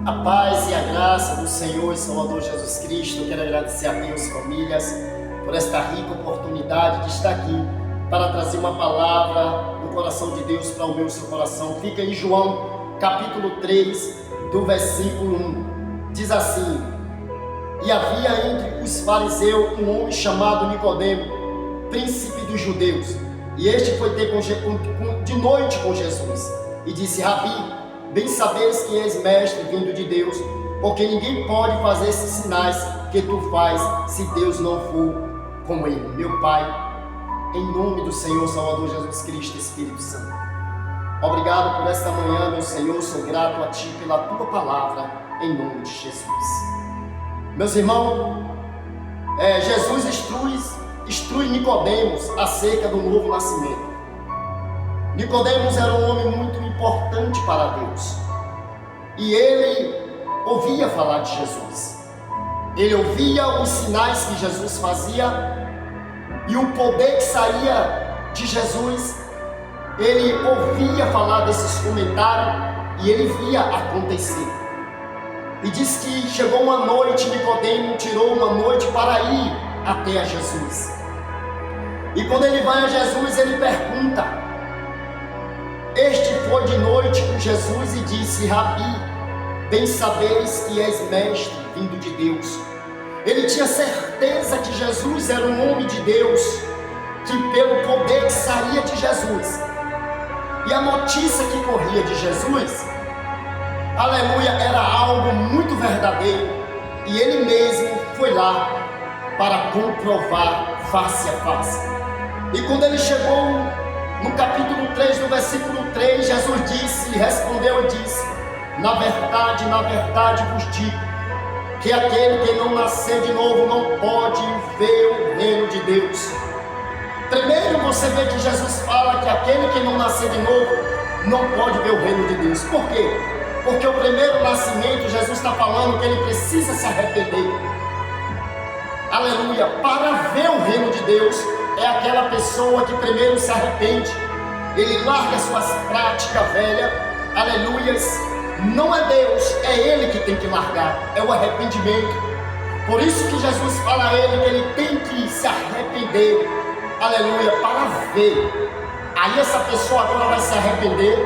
A paz e a graça do Senhor e Salvador Jesus Cristo. Eu quero agradecer a Deus, famílias, por esta rica oportunidade de estar aqui para trazer uma palavra do coração de Deus para o meu e seu coração. Fica em João, capítulo 3, do versículo 1. Diz assim: E havia entre os fariseus um homem chamado Nicodemo, príncipe dos judeus. E este foi ter de noite com Jesus e disse: Rabi, bem sabeis que és mestre vindo de Deus, porque ninguém pode fazer esses sinais que tu faz se Deus não for com ele. Meu Pai, em nome do Senhor Salvador Jesus Cristo, Espírito Santo, obrigado por esta manhã, meu Senhor. Sou grato a Ti pela Tua palavra, em nome de Jesus. Meus irmãos, Jesus instrui Nicodemos acerca do novo nascimento. Nicodemos era um homem muito importante para Deus, e ele ouvia falar de Jesus. Ele ouvia os sinais que Jesus fazia e o poder que saía de Jesus. Ele ouvia falar desses comentários e ele via acontecer. E diz que chegou uma noite, Nicodemo tirou uma noite para ir até a Jesus. E quando ele vai a Jesus, ele pergunta. Este foi de noite com Jesus e disse: Rabi, bem sabeis que és mestre vindo de Deus. Ele tinha certeza que Jesus era um homem de Deus, que pelo poder que saía de Jesus e a notícia que corria de Jesus, aleluia, era algo muito verdadeiro. E ele mesmo foi lá para comprovar face a face. E quando ele chegou no capítulo 3, no versículo 3, Jesus respondeu e disse: na verdade vos digo, que aquele que não nascer de novo não pode ver o reino de Deus. Primeiro você vê que Jesus fala que aquele que não nascer de novo não pode ver o reino de Deus. Por quê? Porque o primeiro nascimento, Jesus está falando que ele precisa se arrepender. Aleluia. Para ver o reino de Deus, é aquela pessoa que primeiro se arrepende. Ele larga suas práticas velhas. Aleluias. Não é Deus, é ele que tem que largar. É o arrependimento. Por isso que Jesus fala a ele que ele tem que se arrepender. Aleluia. Para ver. Aí essa pessoa agora vai se arrepender.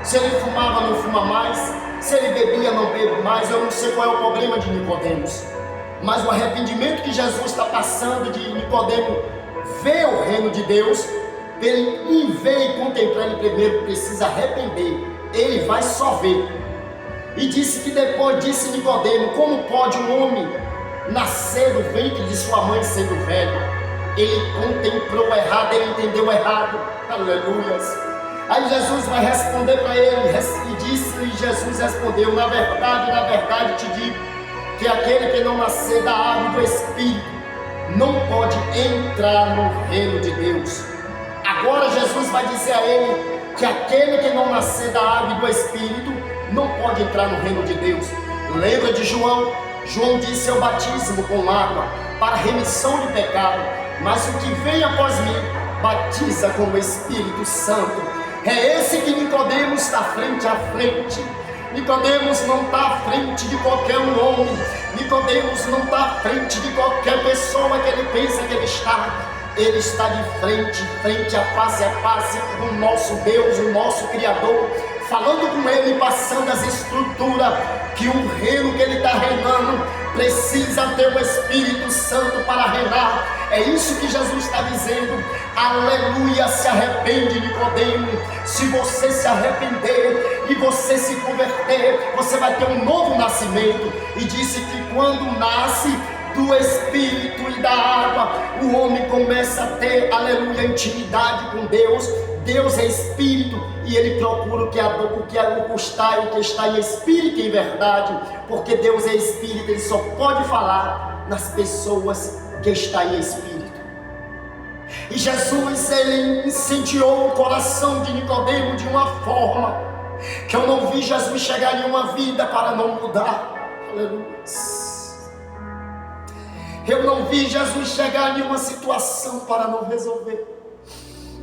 Se ele fumava, não fuma mais. Se ele bebia, não bebe mais. Eu não sei qual é o problema de Nicodemos, mas o arrependimento que Jesus está passando de Nicodemo ver o reino de Deus, ele ver e contemplar, ele primeiro precisa arrepender. Ele vai só ver. E disse que depois disse Nicodemo: como pode um homem nascer do ventre de sua mãe sendo velho? Ele contemplou errado, ele entendeu errado. Aleluias. Aí Jesus vai responder para ele, e Jesus respondeu: na verdade te digo, que aquele que não nascer da água e do Espírito não pode entrar no reino de Deus. Agora Jesus vai dizer a ele que aquele que não nascer da água e do Espírito não pode entrar no reino de Deus. Lembra de João? João disse: eu batismo com água para remissão de pecado, mas o que vem após mim batiza com o Espírito Santo. É esse que Nicodemos está frente a frente. Nicodemos não está à frente de qualquer um homem. Nicodemos não está à frente de qualquer pessoa que ele pensa que ele está. Ele está de frente a face com o nosso Deus, o nosso Criador, falando com ele, passando as estruturas, que o reino que ele está reinando precisa ter o Espírito Santo para reinar. É isso que Jesus está dizendo. Aleluia. Se arrepende, Nicodemo. Se você se arrepender e você se converter, você vai ter um novo nascimento. E disse que quando nasce do Espírito e da água, o homem começa a ter, aleluia, intimidade com Deus. Deus é Espírito e ele procura o que está em Espírito e em verdade, porque Deus é Espírito. Ele só pode falar nas pessoas que estão em Espírito. E Jesus, ele incendiou o coração de Nicodemo de uma forma que eu não vi Jesus chegar em uma vida para não mudar. Aleluia. Eu não vi Jesus chegar em uma situação para não resolver.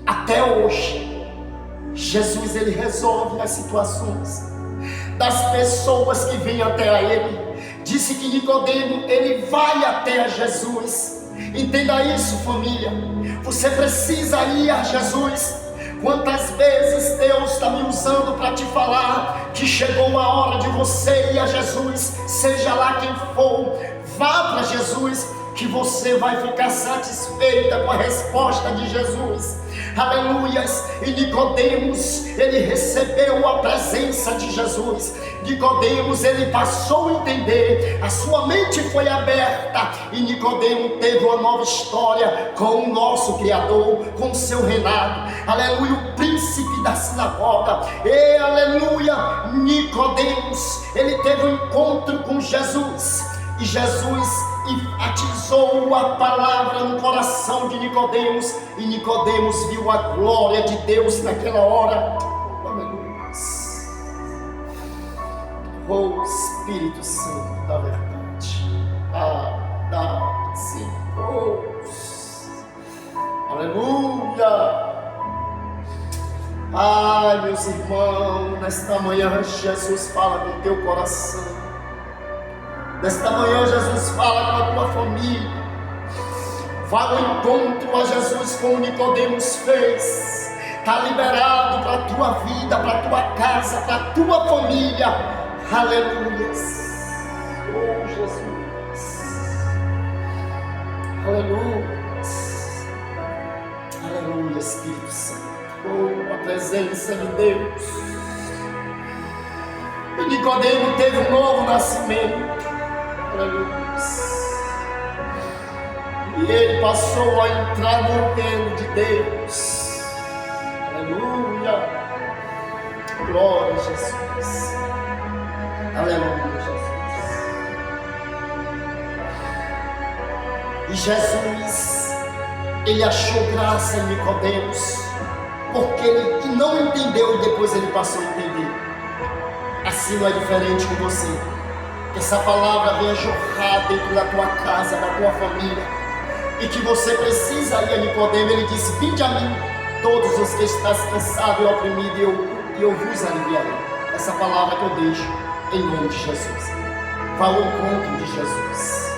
Até hoje, Jesus, ele resolve as situações. das pessoas que vêm até a Ele. Disse que Nicodemo, ele vai até a Jesus. Entenda isso, família. Você precisa ir a Jesus. Quantas vezes Deus está me usando para te falar que chegou a hora de você ir a Jesus, seja lá quem for, vá para Jesus, que você vai ficar satisfeita com a resposta de Jesus. Aleluias. E Nicodemos, ele recebeu a presença de Jesus. Nicodemos, ele passou a entender, a sua mente foi aberta, e Nicodemo teve uma nova história com o nosso Criador, com o seu reinado. Aleluia, o príncipe da sinagoga. E aleluia, Nicodemos, ele teve um encontro com Jesus, e Jesus enfatizou a palavra no coração de Nicodemos, e Nicodemos viu a glória de Deus naquela hora. Aleluia. Oh Espírito Santo da verdade, sim. Aleluia. Ai, meus irmãos, nesta manhã Jesus fala com o teu coração. Nesta manhã Jesus fala com a tua família. Vá ao encontro a Jesus como Nicodemos fez. Está liberado para a tua vida, para a tua casa, para a tua família. Aleluia. Oh Jesus. Aleluia. Aleluia, Espírito Santo. Oh, a presença de Deus. E Nicodemo teve um novo nascimento. Aleluia. E ele passou a entrar no reino de Deus. Aleluia. Glória a Jesus. Aleluia, Jesus. E Jesus, ele achou graça em Nicodemos, porque ele não entendeu e depois ele passou a entender. Assim não é diferente com você. Que essa palavra venha jorrar dentro da tua casa, da tua família, e que você precisa ir a Nicodemo. Ele disse: vinde a mim, todos os que estás cansados e oprimidos, e eu vos aliviarei. Essa palavra que eu deixo em nome de Jesus. Vá ao encontro de Jesus.